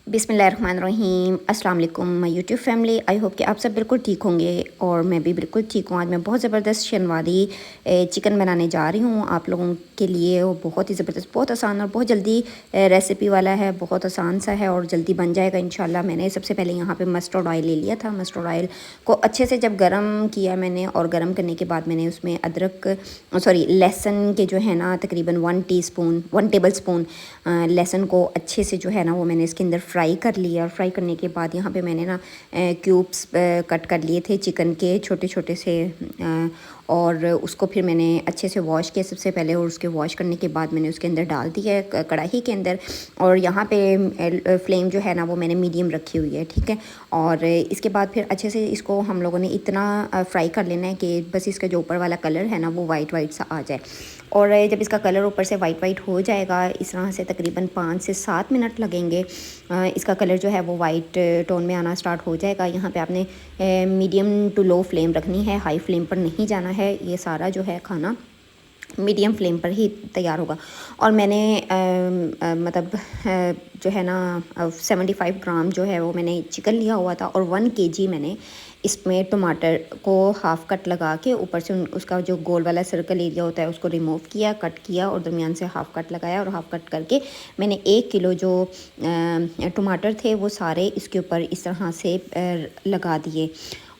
बिस्मिल्लाहिर्रहमानिर्रहीम अस्सलाम वालेकुम my YouTube family. I hope कि आप सब बिल्कुल ठीक होंगे और मैं भी बिल्कुल ठीक हूँ। आज मैं बहुत ज़बरदस्त शनवारी चिकन बनाने जा रही हूँ आप लोगों के लिए। वो बहुत ही ज़बरदस्त, बहुत आसान और बहुत जल्दी रेसिपी वाला है, बहुत आसान सा है और जल्दी बन जाएगा इंशाल्लाह। मैंने सबसे पहले यहाँ पे मस्टर्ड ऑयल ले लिया था। मस्टर्ड ऑयल को अच्छे से जब गर्म किया मैंने, और गर्म करने के बाद मैंने उसमें लहसुन के जो है ना तकरीबन 1 टेबल स्पून लहसुन को अच्छे से जो है ना वो मैंने इसके अंदर फ्राई कर लिया। और फ्राई करने के बाद यहाँ पे मैंने ना क्यूब्स कट कर लिए थे चिकन के, छोटे छोटे से, और उसको फिर मैंने अच्छे से वॉश किया सबसे पहले। और उसके वॉश करने के बाद मैंने उसके अंदर डाल दिया कढ़ाई के अंदर। और यहाँ पे फ्लेम जो है ना वो मैंने मीडियम रखी हुई है, ठीक है। और इसके बाद फिर अच्छे से इसको हम लोगों ने इतना फ्राई कर लेना है कि बस इसका जो ऊपर वाला कलर है ना वो वाइट वाइट सा आ जाए। और जब इसका कलर ऊपर से वाइट वाइट हो जाएगा इस तरह से, तकरीबन 5 से 7 मिनट लगेंगे। इसका कलर जो है वो वाइट टोन में आना स्टार्ट हो जाएगा। यहाँ पे आपने मीडियम टू लो फ्लेम रखनी है, हाई फ्लेम पर नहीं जाना है। ये सारा जो है खाना मीडियम फ्लेम पर ही तैयार होगा। और मैंने जो है ना 75 ग्राम जो है वो मैंने चिकन लिया हुआ था। और 1 केजी मैंने इसमें टमाटर को हाफ़ कट लगा के ऊपर से उसका जो गोल वाला सर्कल एरिया होता है उसको रिमूव किया, कट किया और दरमियान से हाफ़ कट लगाया। और हाफ़ कट करके मैंने 1 किलो जो टमाटर थे वो सारे इसके ऊपर इस तरह से लगा दिए।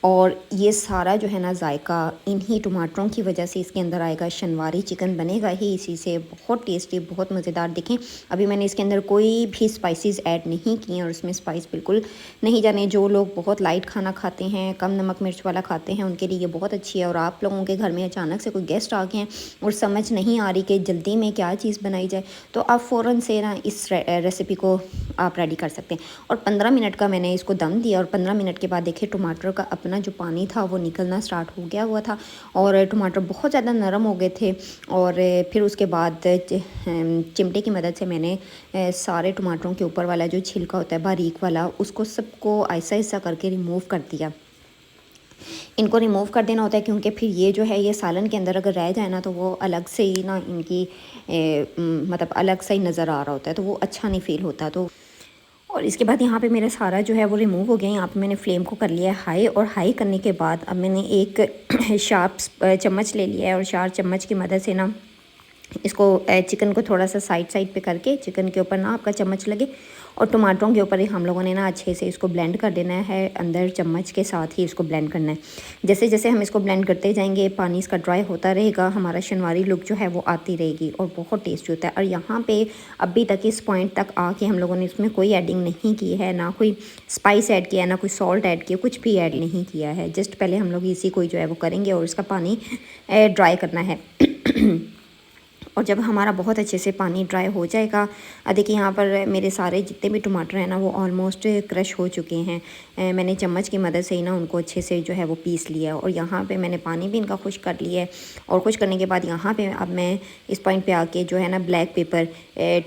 और ये सारा जो है ना जायका इन्हीं टमाटरों की वजह से इसके अंदर आएगा। शनवारी चिकन बनेगा ही इसी से, बहुत टेस्टी, बहुत मज़ेदार। देखें अभी मैंने इसके अंदर कोई भी स्पाइसेस ऐड नहीं किए और उसमें स्पाइस बिल्कुल नहीं जाने। जो लोग बहुत लाइट खाना खाते हैं, कम नमक मिर्च वाला खाते हैं, उनके लिए ये बहुत अच्छी है। और आप लोगों के घर में अचानक से कोई गेस्ट आ गए हैं और समझ नहीं आ रही कि जल्दी में क्या चीज़ बनाई जाए, तो आप फ़ौरन से ना इस रेसिपी को आप रेडी कर सकते हैं। और 15 मिनट का मैंने इसको दम दिया। और 15 मिनट के बाद देखिए टमाटर का अपना जो पानी था वो निकलना स्टार्ट हो गया हुआ था और टमाटर बहुत ज़्यादा नरम हो गए थे। और फिर उसके बाद चिमटे की मदद से मैंने सारे टमाटरों के ऊपर वाला जो छिलका होता है बारीक वाला, उसको सबको ऐसा ऐसा करके रिमूव कर दिया। इनको रिमूव कर देना होता है क्योंकि फिर ये जो है ये सालन के अंदर अगर रह जाए ना तो वो अलग से ही ना इनकी अलग से ही नज़र आ रहा होता है, तो वो अच्छा नहीं फ़ील होता। तो और इसके बाद यहाँ पे मेरा सारा जो है वो रिमूव हो गया। यहाँ पे मैंने फ्लेम को कर लिया है हाई। और हाई करने के बाद अब मैंने एक शार्प चम्मच ले लिया है और शार्प चम्मच की मदद से ना इसको चिकन को थोड़ा सा साइड पे करके, चिकन के ऊपर ना आपका चम्मच लगे और टमाटरों के ऊपर ही हम लोगों ने ना अच्छे से इसको ब्लेंड कर देना है। अंदर चम्मच के साथ ही इसको ब्लेंड करना है। जैसे जैसे हम इसको ब्लेंड करते जाएंगे पानी इसका ड्राई होता रहेगा, हमारा शनवारी लुक जो है वो आती रहेगी और बहुत टेस्टी होता है। और यहाँ पे अभी तक इस पॉइंट तक आके हम लोगों ने इसमें कोई एडिंग नहीं की है, ना कोई स्पाइस ऐड किया, ना कोई सॉल्ट ऐड किया, कुछ भी ऐड नहीं किया है। जस्ट पहले हम लोग इसी को जो है वो करेंगे और इसका पानी ड्राई करना है। और जब हमारा बहुत अच्छे से पानी ड्राई हो जाएगा, देखिए यहाँ पर मेरे सारे जितने भी टमाटर हैं ना वो ऑलमोस्ट क्रश हो चुके हैं। मैंने चम्मच की मदद से ही ना उनको अच्छे से जो है वो पीस लिया। और यहाँ पे मैंने पानी भी इनका खुश कर लिया है। और खुश करने के बाद यहाँ पे अब मैं इस पॉइंट पे आके जो है ना ब्लैक पेपर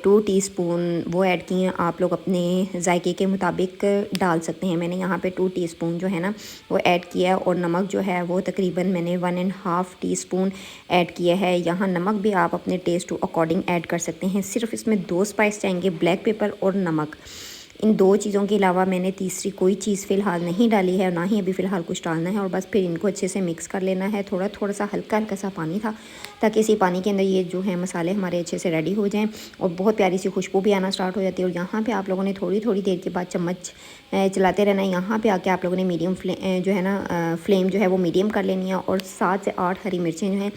2 टीस्पून वो ऐड किए हैं। आप लोग अपने जायके के मुताबिक डाल सकते हैं। मैंने यहाँ पे 2 टीस्पून जो है ना वो ऐड किया है। और नमक जो है वो तकरीबन मैंने 1.5 टीस्पून ऐड किया है। यहाँ नमक भी आप अपने टेस्ट टू अकॉर्डिंग ऐड कर सकते हैं। सिर्फ इसमें 2 स्पाइस जाएंगे, ब्लैक पेपर और नमक। इन 2 चीज़ों के अलावा मैंने तीसरी कोई चीज़ फ़िलहाल नहीं डाली है और ना ही अभी फ़िलहाल कुछ डालना है। और बस फिर इनको अच्छे से मिक्स कर लेना है। थोड़ा थोड़ा सा हल्का हल्का सा पानी था ताकि इसी पानी के अंदर ये जो है मसाले हमारे अच्छे से रेडी हो जाएं और बहुत प्यारी सी खुशबू भी आना स्टार्ट हो जाती है। और यहाँ पे आप लोगों ने थोड़ी थोड़ी देर के बाद चम्मच चलाते रहना है। यहाँ पे आके आप लोगों ने मीडियम जो है ना फ्लेम जो है वो मीडियम कर लेनी है। और 7 से 8 हरी मिर्चें जो हैं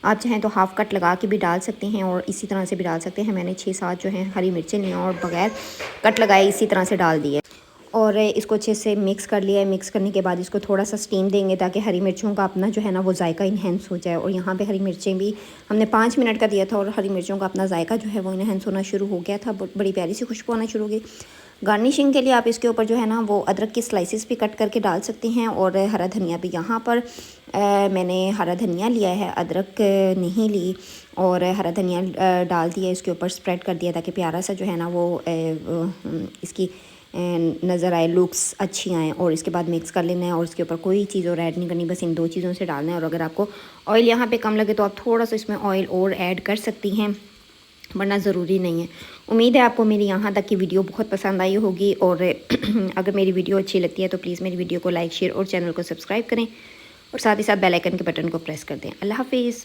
आप चाहें तो हाफ़ कट लगा के भी डाल सकते हैं और इसी तरह से भी डाल सकते हैं। मैंने 6-7 जो हैं हरी मिर्चें ली और बगैर कट लगाए इसी तरह से डाल दिए। और इसको अच्छे से मिक्स कर लिया है। मिक्स करने के बाद इसको थोड़ा सा स्टीम देंगे ताकि हरी मिर्चों का अपना जो है ना वो जायका इन्हेंस हो जाए। और यहाँ पे हरी मिर्चें भी हमने 5 मिनट का दिया था और हरी मिर्चों का अपना जायका जो है वो इन्हेंस होना शुरू हो गया था। बड़ी प्यारी सी खुशबू आना शुरू हो गई। गार्निशिंग के लिए आप इसके ऊपर जो है ना वो अदरक की स्लाइसेस भी कट करके डाल सकते हैं और हरा धनिया भी। यहाँ पर मैंने हरा धनिया लिया है, अदरक नहीं ली। और हरा धनिया डाल दिया, इसके ऊपर स्प्रेड कर दिया ताकि प्यारा सा जो है ना वो इसकी नज़र आए, लुक्स अच्छी आएँ। और इसके बाद मिक्स कर लेना है और इसके ऊपर कोई चीज़ और ऐड नहीं करनी, बस इन 2 चीज़ों से डालना है। और अगर आपको ऑयल यहाँ पे कम लगे तो आप थोड़ा सा इसमें ऑयल और ऐड कर सकती हैं। वरना ज़रूरी नहीं है। उम्मीद है आपको मेरी यहाँ तक की वीडियो बहुत पसंद आई होगी, और अगर मेरी वीडियो अच्छी लगती है तो प्लीज़ मेरी वीडियो को लाइक, शेयर और चैनल को सब्सक्राइब करें, और साथ ही साथ बेल आइकन के बटन को प्रेस कर दें। अल्लाह हाफ़िज़।